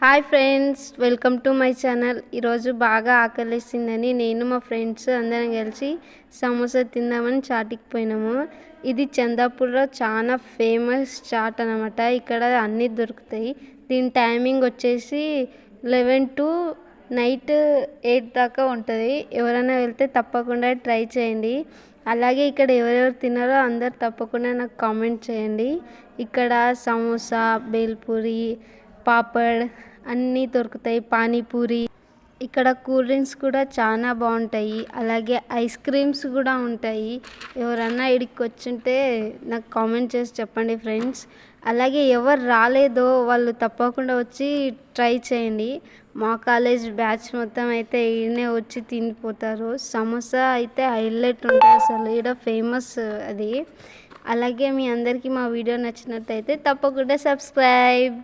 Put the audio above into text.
Hi friends, welcome to my channel. ఈరోజు బాగా ఆకలిసిందని నేను మా ఫ్రెండ్స్ అందరం కలిసి సమోసా తిందామని చాటికి పోయినాము. ఇది చందాపూర్లో చాలా ఫేమస్ చాట్ అనమాట. ఇక్కడ అన్నీ దొరుకుతాయి. దీని టైమింగ్ వచ్చేసి 11 to నైట్ 8 దాకా ఉంటుంది. ఎవరైనా వెళ్తే తప్పకుండా ట్రై చేయండి. అలాగే ఇక్కడ ఎవరెవరు తిన్నారో అందరు తప్పకుండా నాకు కామెంట్ చేయండి. ఇక్కడ సమోసా, బేల్పూరి, పాపడ్ అన్నీ దొరుకుతాయి. పానీపూరి, ఇక్కడ కూల్ డ్రింక్స్ కూడా చాలా బాగుంటాయి. అలాగే ఐస్ క్రీమ్స్ కూడా ఉంటాయి. ఎవరన్నా ఇక్కడికి వచ్చింటే నాకు కామెంట్ చేసి చెప్పండి ఫ్రెండ్స్. అలాగే ఎవరు రాలేదో వాళ్ళు తప్పకుండా వచ్చి ట్రై చేయండి. మా కాలేజ్ బ్యాచ్ మొత్తం అయితే ఈయనే వచ్చి తినిపోతారు. సమోసా అయితే హైలైట్ ఉంటుంది అసలు, ఇక్కడ ఫేమస్ అది. అలాగే మీ అందరికీ మా వీడియో నచ్చినట్టయితే తప్పకుండా సబ్స్క్రైబ్.